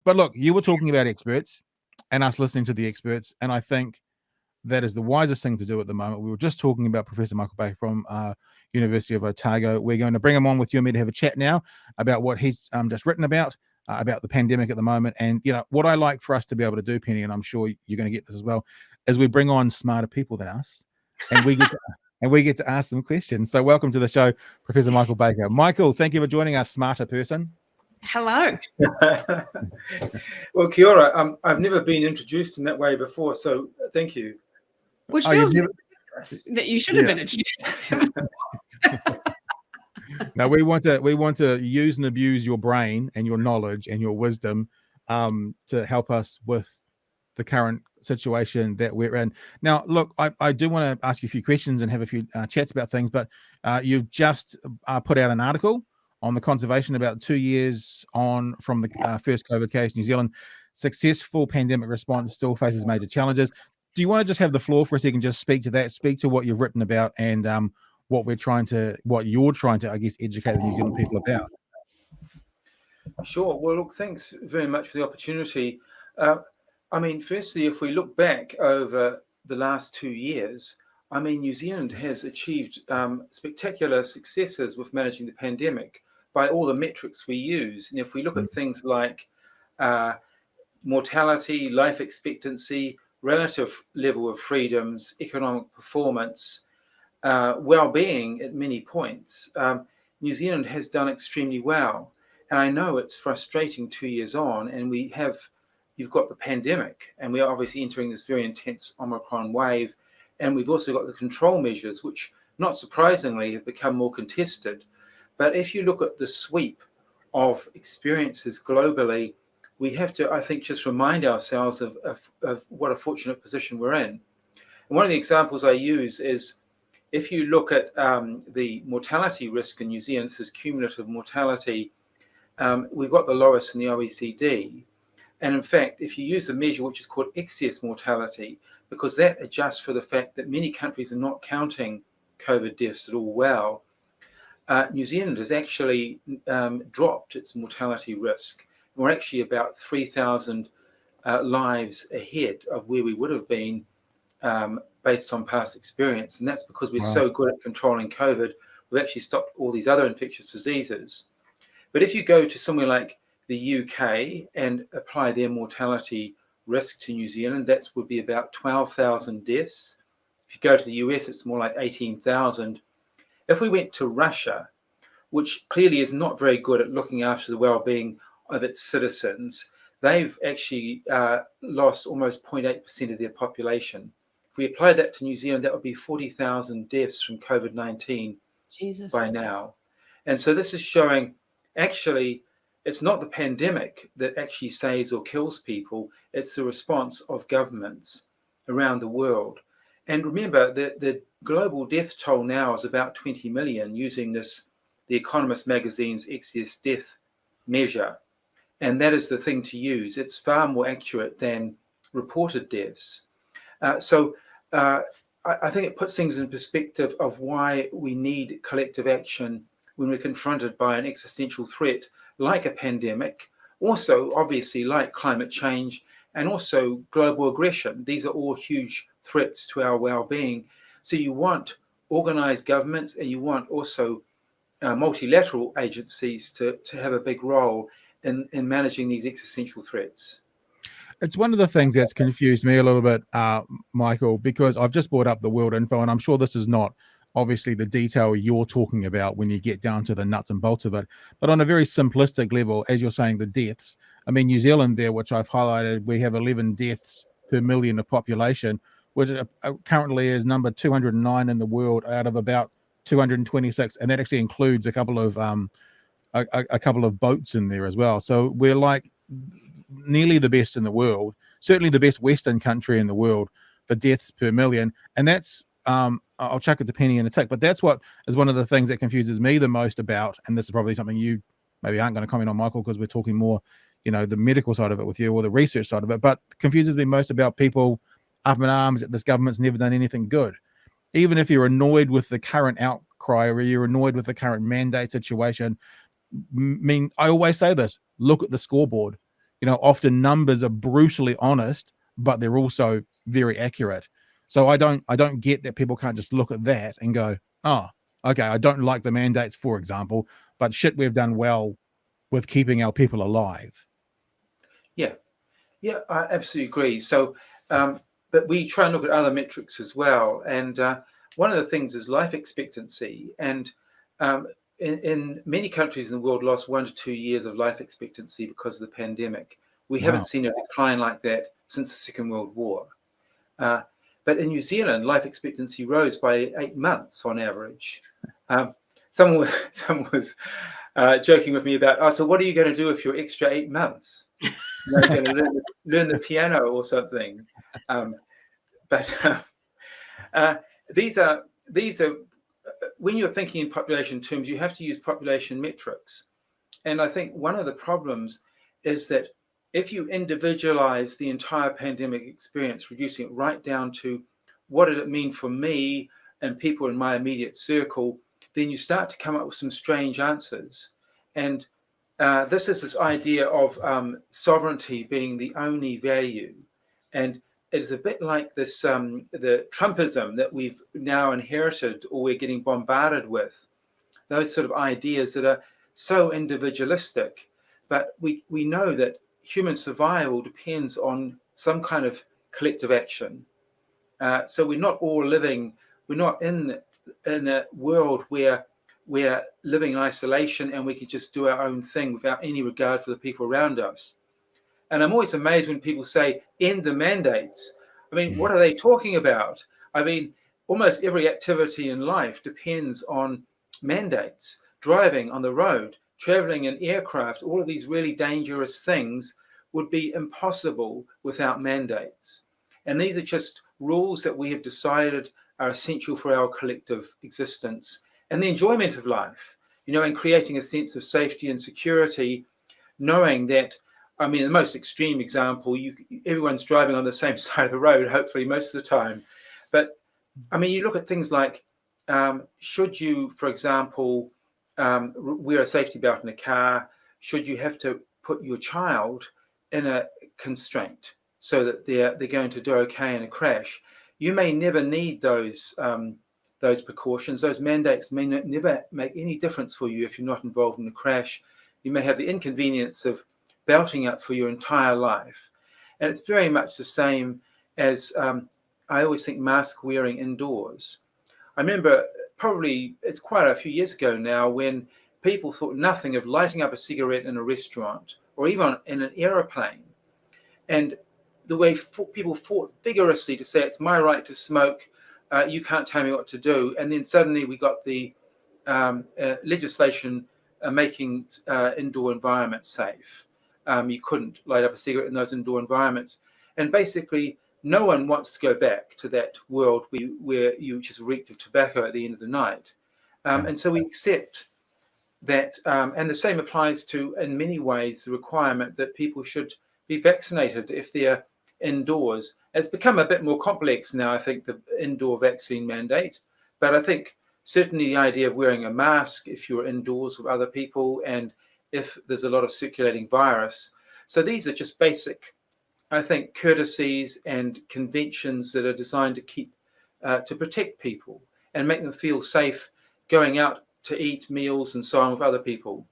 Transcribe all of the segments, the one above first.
But look, you were talking about experts and us listening to the experts, and I think that is the wisest thing to do at the moment. We were just talking about Professor Michael Baker from University of Otago. We're going to bring him on with you and me to have a chat now about what he's just written about the pandemic at the moment. And, what I like for us to be able to do, Penny, and I'm sure you're going to get this as well, is we bring on smarter people than us, and we get to ask them questions. So welcome to the show, Professor Michael Baker. Michael, thank you for joining us, smarter person. Hello. Well, kia ora. I've never been introduced in that way before, so thank you. Which feels ridiculous that you should have been introduced. No, we want to use and abuse your brain and your knowledge and your wisdom to help us with the current situation that we're in. Now, look, I do want to ask you a few questions and have a few chats about things, but you've just put out an article on the conservation about 2 years on from the first COVID case. New Zealand successful pandemic response still faces major challenges. Do you want to just have the floor for a second, just speak to that, speak to what you've written about and what you're trying to, I guess, educate the New Zealand people about? Sure. Well, look, thanks very much for the opportunity. Firstly, if we look back over the last 2 years, New Zealand has achieved spectacular successes with managing the pandemic by all the metrics we use. And if we look at things like mortality, life expectancy, relative level of freedoms, economic performance, well-being at many points, New Zealand has done extremely well. And I know it's frustrating 2 years on, and you've got the pandemic, and we are obviously entering this very intense Omicron wave. And we've also got the control measures, which, not surprisingly, have become more contested. But if you look at the sweep of experiences globally, we have to, I think, just remind ourselves of what a fortunate position we're in. And one of the examples I use is, if you look at the mortality risk in New Zealand, this is cumulative mortality, we've got the lowest in the OECD. And in fact, if you use a measure which is called excess mortality, because that adjusts for the fact that many countries are not counting COVID deaths at all well, New Zealand has actually dropped its mortality risk. We're actually about 3,000 lives ahead of where we would have been based on past experience. And that's because we're so good at controlling COVID, we've actually stopped all these other infectious diseases. But if you go to somewhere like the UK and apply their mortality risk to New Zealand, that would be about 12,000 deaths. If you go to the US, it's more like 18,000. If we went to Russia, which clearly is not very good at looking after the well-being of its citizens, they've actually lost almost 0.8% of their population. If we apply that to New Zealand, that would be 40,000 deaths from COVID-19 by now. And so this is showing, actually, it's not the pandemic that actually saves or kills people, it's the response of governments around the world. And remember, the global death toll now is about 20 million using The Economist magazine's excess death measure. And that is the thing to use. It's far more accurate than reported deaths. So I think it puts things in perspective of why we need collective action when we're confronted by an existential threat like a pandemic, also obviously like climate change, and also global aggression. These are all huge threats to our well-being. So you want organized governments, and you want also multilateral agencies to have a big role in managing these existential threats. It's one of the things that's confused me a little bit, Michael, because I've just brought up the World Info, and I'm sure this is not obviously the detail you're talking about when you get down to the nuts and bolts of it. But on a very simplistic level, as you're saying, the deaths, New Zealand there, which I've highlighted, we have 11 deaths per million of population, which currently is number 209 in the world out of about 226. And that actually includes a couple of boats in there as well. So we're like nearly the best in the world, certainly the best Western country in the world for deaths per million. And that's, I'll chuck it to Penny in a tick, but that's what is one of the things that confuses me the most about, and this is probably something you maybe aren't going to comment on, Michael, because we're talking more, the medical side of it with you, or the research side of it, but confuses me most about people up in arms that this government's never done anything good. Even if you're annoyed with the current outcry, or you're annoyed with the current mandate situation, I always say this, look at the scoreboard. often numbers are brutally honest, but they're also very accurate. So I don't get that people can't just look at that and go, oh, okay, I don't like the mandates, for example, but shit, we've done well with keeping our people alive. Yeah, I absolutely agree. So, but we try and look at other metrics as well. And one of the things is life expectancy. And in many countries in the world, lost 1 to 2 years of life expectancy because of the pandemic. We haven't seen a decline like that since the Second World War. But in New Zealand, life expectancy rose by 8 months on average. Someone was joking with me about, so what are you going to do with your extra 8 months? You're going to learn the piano or something. But these are when you're thinking in population terms, you have to use population metrics. And I think one of the problems is that if you individualize the entire pandemic experience, reducing it right down to what did it mean for me and people in my immediate circle, then you start to come up with some strange answers. And this is this idea of sovereignty being the only value. And it's a bit like this, the Trumpism that we've now inherited or we're getting bombarded with, those sort of ideas that are so individualistic. But we know that human survival depends on some kind of collective action. So we're not all living, we're not in a world where we're living in isolation and we can just do our own thing without any regard for the people around us. And I'm always amazed when people say, end the mandates. I mean, what are they talking about? I mean, almost every activity in life depends on mandates. Driving on the road, traveling in aircraft, all of these really dangerous things would be impossible without mandates. And these are just rules that we have decided are essential for our collective existence and the enjoyment of life, and creating a sense of safety and security, knowing that, I mean, the most extreme example, everyone's driving on the same side of the road, hopefully most of the time. But I mean, you look at things like, should you, for example, wear a safety belt in a car? Should you have to put your child in a constraint so that they're going to do okay in a crash? You may never need those precautions. Those mandates may never make any difference for you if you're not involved in a crash. You may have the inconvenience of belting up for your entire life. And it's very much the same as I always think mask wearing indoors. I remember probably it's quite a few years ago now when people thought nothing of lighting up a cigarette in a restaurant or even in an aeroplane. And the way people fought vigorously to say it's my right to smoke, you can't tell me what to do. And then suddenly we got the legislation making indoor environments safe. You couldn't light up a cigarette in those indoor environments. And basically, no one wants to go back to that world where you just reeked of tobacco at the end of the night. And so we accept that, and the same applies to, in many ways, the requirement that people should be vaccinated if they're indoors. It's become a bit more complex now, I think, the indoor vaccine mandate. But I think certainly the idea of wearing a mask if you're indoors with other people and if there's a lot of circulating virus. So these are just basic, I think, courtesies and conventions that are designed to keep, to protect people and make them feel safe going out to eat meals and so on with other people.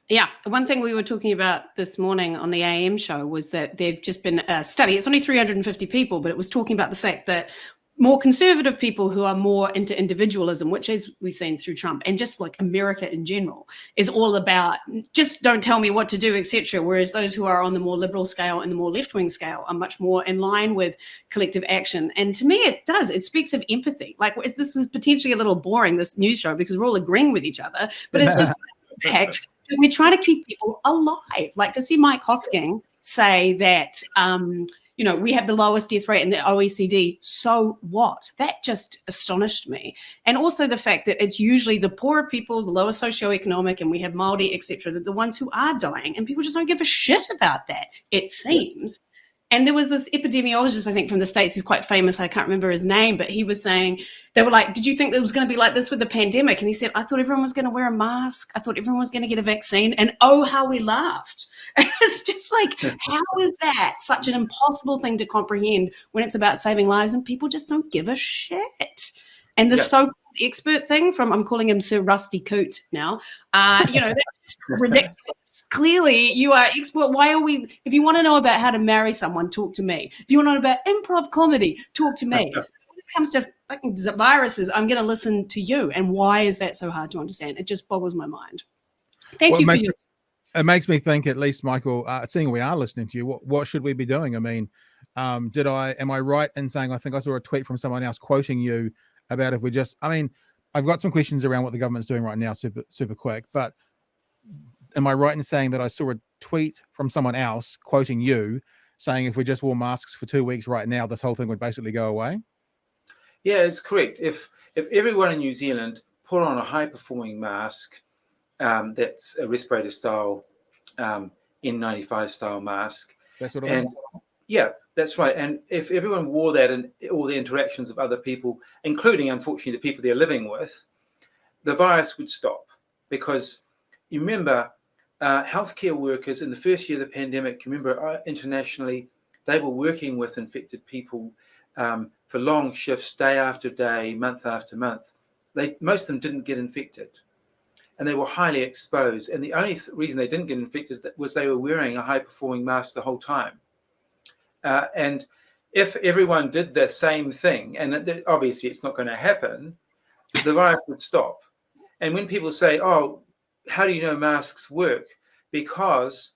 Yeah, the one thing we were talking about this morning on the AM show was that there've just been a study. It's only 350 people, but it was talking about the fact that more conservative people who are more into individualism, which is we've seen through Trump and just like America in general, is all about just don't tell me what to do, etc. Whereas those who are on the more liberal scale and the more left-wing scale are much more in line with collective action. And to me, it does. It speaks of empathy. Like this is potentially a little boring, this news show, because we're all agreeing with each other, but it's just a fact. We try to keep people alive. Like to see Mike Hosking say that, we have the lowest death rate in the OECD. So what? That just astonished me. And also the fact that it's usually the poorer people, the lower socioeconomic, and we have Māori, etc., that the ones who are dying. And people just don't give a shit about that, it seems. And there was this epidemiologist, I think, from the States. He's quite famous. I can't remember his name, but he was saying, they were like, did you think it was going to be like this with the pandemic? And he said, I thought everyone was going to wear a mask. I thought everyone was going to get a vaccine. And oh, how we laughed. And it's just like, how is that such an impossible thing to comprehend when it's about saving lives and people just don't give a shit? And the so-called expert thing from, I'm calling him Sir Rusty Coot now, you know, that's ridiculous. Clearly, you are expert. Why are we, if you want to know about how to marry someone, talk to me. If you want to know about improv comedy, talk to me. When it comes to fucking viruses, I'm going to listen to you. And why is that so hard to understand? It just boggles my mind. Thank you for your... It makes me think, at least, Michael, seeing we are listening to you, what should we be doing? I mean, am I right in saying, I think I saw a tweet from someone else quoting you about if we just, I mean, I've got some questions around what the government's doing right now, super quick, but am I right in saying that I saw a tweet from someone else quoting you saying if we just wore masks for 2 weeks right now, this whole thing would basically go away? Yeah, it's correct. If everyone in New Zealand put on a high-performing mask, that's a respirator style, N95 style mask. That's what I mean. Yeah, that's right. And if everyone wore that in all the interactions of other people, including, unfortunately, the people they're living with, the virus would stop. Because you remember, healthcare workers in the first year of the pandemic, remember internationally, they were working with infected people for long shifts, day after day, month after month. Most of them didn't get infected. And they were highly exposed. And the only reason they didn't get infected was they were wearing a high-performing mask the whole time. And if everyone did the same thing, and obviously it's not going to happen, the virus would stop. And when people say, oh, how do you know masks work? Because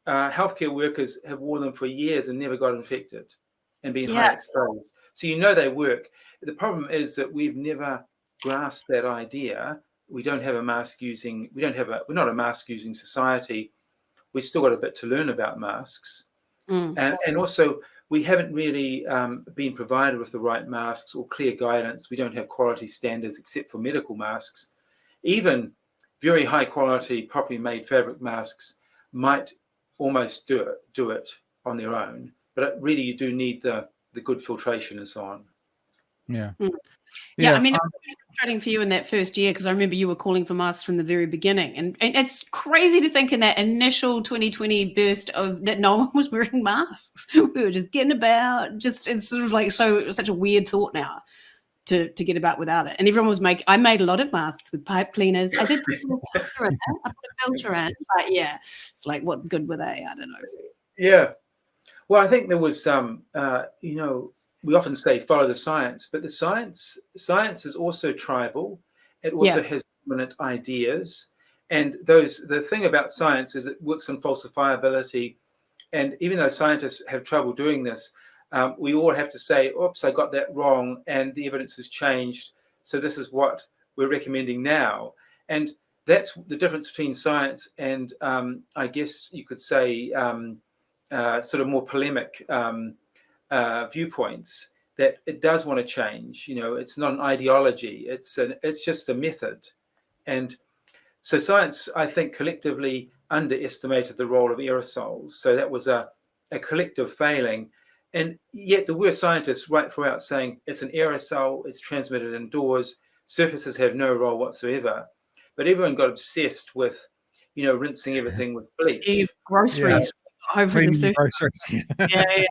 healthcare workers have worn them for years and never got infected and been high exposed. So you know they work. The problem is that we've never grasped that idea. We don't have a mask using, we're not a mask using society. We've still got a bit to learn about masks. And also, we haven't really been provided with the right masks or clear guidance. We don't have quality standards except for medical masks. Even very high quality, properly made fabric masks might almost do it on their own. But really, you do need the good filtration and so on. Yeah. Yeah, I mean, it was frustrating for you in that first year because I remember you were calling for masks from the very beginning. And it's crazy to think in that initial 2020 burst of that no one was wearing masks. We were just getting about, it's sort of like such a weird thought now to get about without it. And everyone was I made a lot of masks with pipe cleaners. I did put a filter in. I put a filter in, but yeah, it's like, what good were they? I don't know. Yeah. Well, I think there was we often say follow the science, but the science is also tribal. It also has dominant ideas. And the thing about science is it works on falsifiability. And even though scientists have trouble doing this, we all have to say, oops, I got that wrong, and the evidence has changed. So this is what we're recommending now. And that's the difference between science and, I guess you could say, sort of more polemic viewpoints, that it does want to change. It's not an ideology, it's just a method. And so science, I think, collectively underestimated the role of aerosols. So that was a collective failing. And yet there were scientists right throughout saying it's an aerosol, it's transmitted indoors, surfaces have no role whatsoever. But everyone got obsessed with, rinsing everything with bleach. Groceries over the surface. Yeah.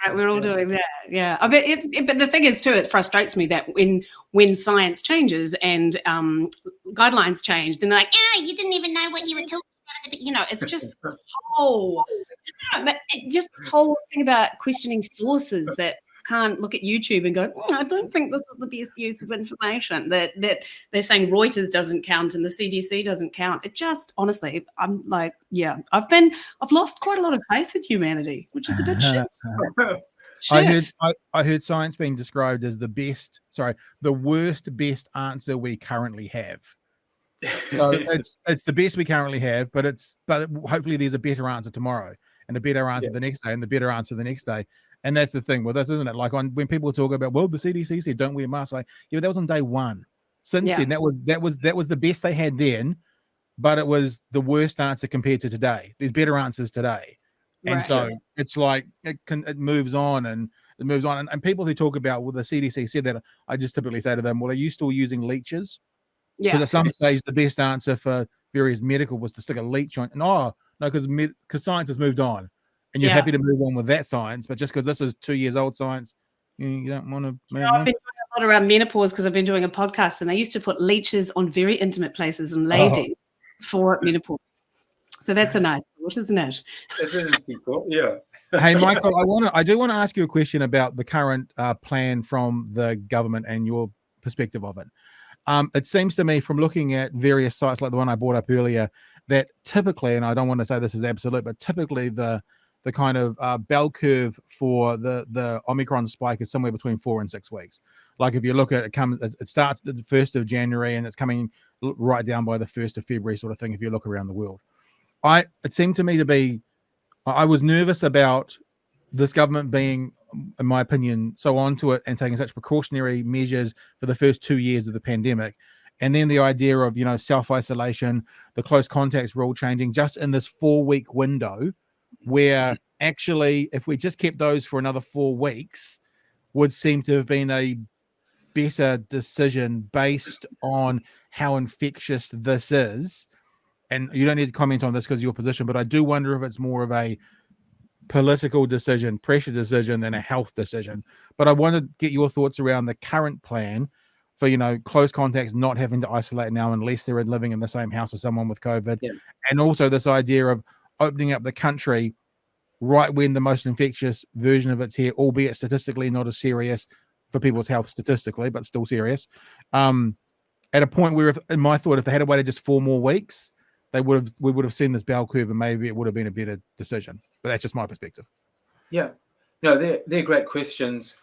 Right, we're all doing that, yeah. But the thing is, too, it frustrates me that when science changes and guidelines change, then they're like, you didn't even know what you were talking about. It's just just this whole thing about questioning sources that can't look at YouTube and go, I don't think this is the best use of information. That they're saying Reuters doesn't count and the CDC doesn't count. It just, honestly, I'm like, I've lost quite a lot of faith in humanity, which is a bit shit. I heard science being described as the worst best answer we currently have. So it's the best we currently have, but hopefully there's a better answer tomorrow, and a better answer the next day, and the better answer the next day. And that's the thing with this, isn't it? Like when people talk about, well, the CDC said don't wear masks, like, that was on day one. Since then, that was the best they had then, but it was the worst answer compared to today. There's better answers today. And Right. so it's like it moves on and it moves on. And people who talk about, well, the CDC said that, I just typically say to them, well, are you still using leeches? Because Yeah. at some stage, the best answer for various medical was to stick a leech on. And no, because science has moved on, and you're Yeah. happy to move on with that science. But just because this is 2 years old science, you don't want to move I've on. been doing a lot around menopause because I've been doing a podcast, and they used to put leeches on very intimate places and ladies for menopause. So that's a nice thought, isn't it? That's an interesting thought. Yeah. Hey, Michael, I do want to ask you a question about the current plan from the government and your perspective of it. It seems to me, from looking at various sites like the one I brought up earlier, that typically, and I don't want to say this is absolute, but typically the kind of bell curve for the Omicron spike is somewhere between 4 and 6 weeks. Like if you look at it starts at the 1st of January and it's coming right down by the 1st of February, sort of thing. If you look around the world, it seemed to me to be, I was nervous about this government being, in my opinion, so onto it and taking such precautionary measures for the first 2 years of the pandemic. And then the idea of, self-isolation, the close contacts rule changing just in this 4-week window, where actually, if we just kept those for another 4 weeks, would seem to have been a better decision based on how infectious this is. And you don't need to comment on this because of your position, but I do wonder if it's more of a political decision, pressure decision than a health decision. But I want to get your thoughts around the current plan for, close contacts not having to isolate now unless they're living in the same house as someone with COVID. Yeah. And also this idea of opening up the country right when the most infectious version of it's here, albeit statistically not as serious for people's health statistically, but still serious. At a point where, in my thought, if they had waited just 4 more weeks, we would have seen this bell curve, and maybe it would have been a better decision. But that's just my perspective. Yeah, no, they're great questions.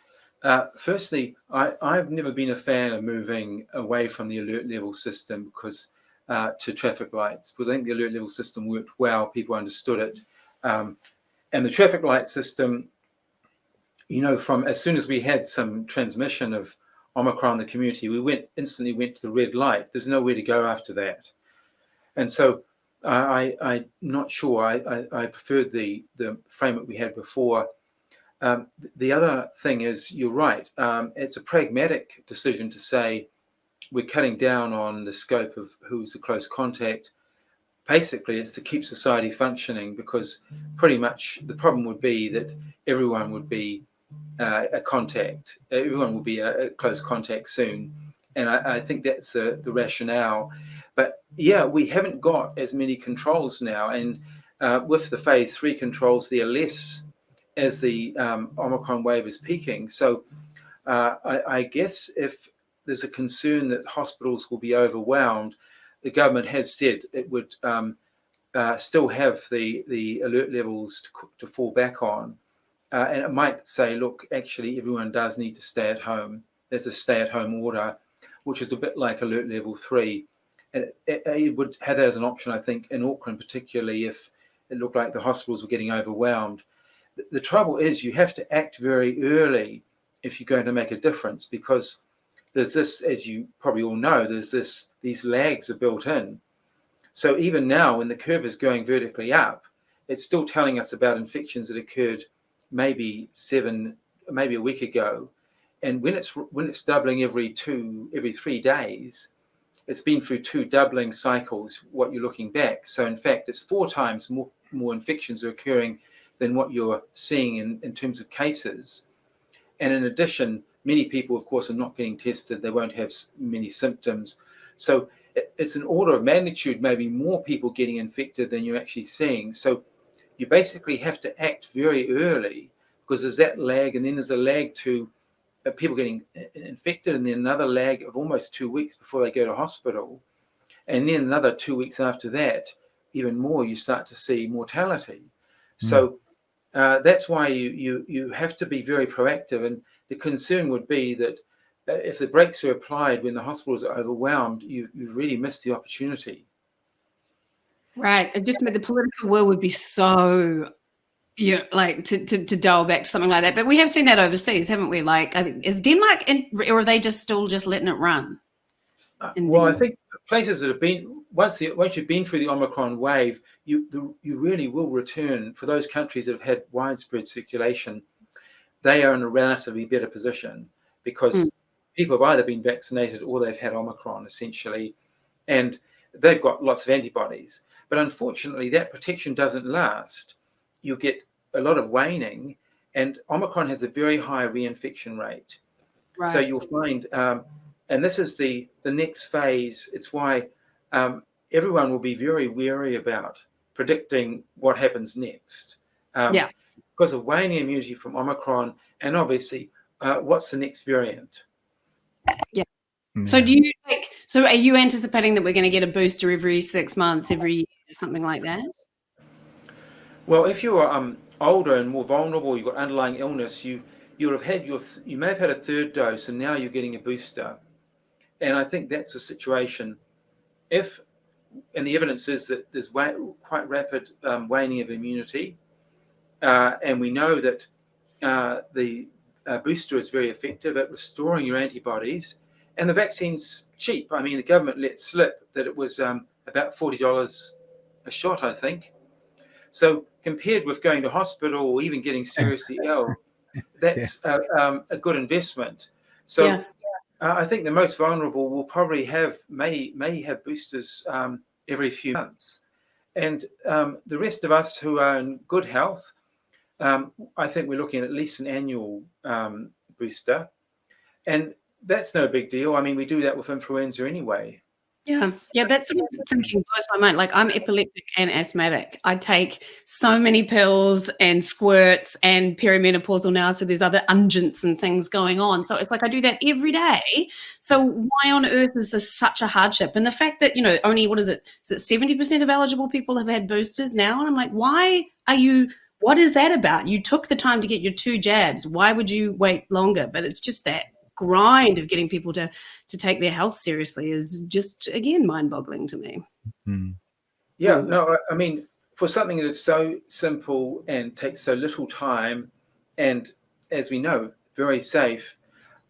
Firstly, I've never been a fan of moving away from the alert level system to traffic lights, because I think the alert level system worked well. People understood it, and the traffic light system, from as soon as we had some transmission of Omicron in the community, we instantly went to the red light. There's nowhere to go after that. And so I'm not sure. I preferred the framework we had before. The other thing is, you're right. It's a pragmatic decision to say we're cutting down on the scope of who's a close contact. Basically, it's to keep society functioning, because pretty much the problem would be that everyone would be a contact. Everyone will be a close contact soon. And I think that's the rationale. But yeah, we haven't got as many controls now. And with the phase 3 controls, they're less as the Omicron wave is peaking. So I guess if there's a concern that hospitals will be overwhelmed, the government has said it would still have the alert levels to fall back on. And it might say, look, actually, everyone does need to stay at home. There's a stay-at-home order, which is a bit like alert level 3. And it would have that as an option, I think, in Auckland, particularly if it looked like the hospitals were getting overwhelmed. The trouble is, you have to act very early if you're going to make a difference, because there's this, as you probably all know, these lags are built in. So even now, when the curve is going vertically up, it's still telling us about infections that occurred maybe a week ago. And when it's doubling every 3 days, it's been through 2 doubling cycles, what you're looking back. So in fact, it's 4 times more infections are occurring than what you're seeing in terms of cases. And in addition, many people, of course, are not getting tested. They won't have many symptoms. So it's an order of magnitude, maybe more people getting infected than you're actually seeing. So you basically have to act very early, because there's that lag, and then there's a lag to people getting infected, and then another lag of almost 2 weeks before they go to hospital. And then another 2 weeks after that, even more, you start to see mortality. So that's why you have to be very proactive. And the concern would be that if the brakes are applied when the hospitals are overwhelmed, you've really missed the opportunity. Right. It just meant the political will would be so, like to dial back to something like that. But we have seen that overseas, haven't we? Like, I think, is Denmark or are they still letting it run? Well, I think places that have been, once you've been through the Omicron wave, you really will return. For those countries that have had widespread circulation, they are in a relatively better position because people have either been vaccinated or they've had Omicron, essentially, and they've got lots of antibodies. But unfortunately, that protection doesn't last. You get a lot of waning, and Omicron has a very high reinfection rate. Right. So you'll find, and this is the next phase. It's why everyone will be very wary about predicting what happens next. Because of waning immunity from Omicron, and obviously, what's the next variant? Yeah. So do you so are you anticipating that we're going to get a booster every 6 months, every year, something like that? Well, if you're older and more vulnerable, you've got underlying illness, you may have had a third dose, and now you're getting a booster. And I think that's the situation. And the evidence is that there's quite rapid waning of immunity, and we know that the booster is very effective at restoring your antibodies, and the vaccine's cheap. I mean, the government let slip that it was about $40 a shot, I think. So compared with going to hospital or even getting seriously ill, that's a good investment. So I think the most vulnerable will probably may have boosters every few months. And the rest of us who are in good health, I think we're looking at least an annual booster. And that's no big deal. I mean, we do that with influenza anyway. Yeah, that's sort of thinking blows my mind. Like, I'm epileptic and asthmatic. I take so many pills and squirts and perimenopausal now, so there's other unguents and things going on. So it's like I do that every day. So why on earth is this such a hardship? And the fact that, only, what is it 70% of eligible people have had boosters now? And I'm like, what is that about? You took the time to get your 2 jabs. Why would you wait longer? But it's just that grind of getting people to take their health seriously is just, again, mind-boggling to me. Yeah, no, I mean, for something that is so simple and takes so little time and, as we know, very safe,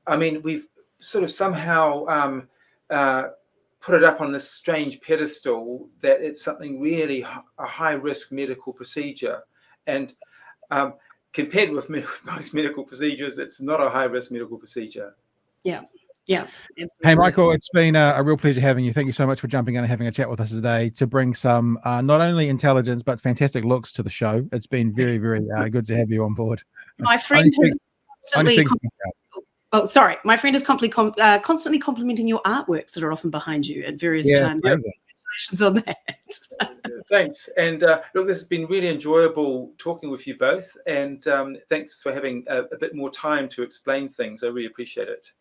I mean, we've sort of somehow put it up on this strange pedestal that it's something really a high-risk medical procedure. And compared with most medical procedures, it's not a high-risk medical procedure. Yeah, absolutely. Hey, Michael, it's been a real pleasure having you. Thank you so much for jumping in and having a chat with us today to bring some not only intelligence but fantastic looks to the show. It's been very, very good to have you on board. My friend has constantly my friend is constantly complimenting your artworks that are often behind you at various times. Congratulations on that. Thanks. And look, this has been really enjoyable talking with you both. And thanks for having a bit more time to explain things. I really appreciate it.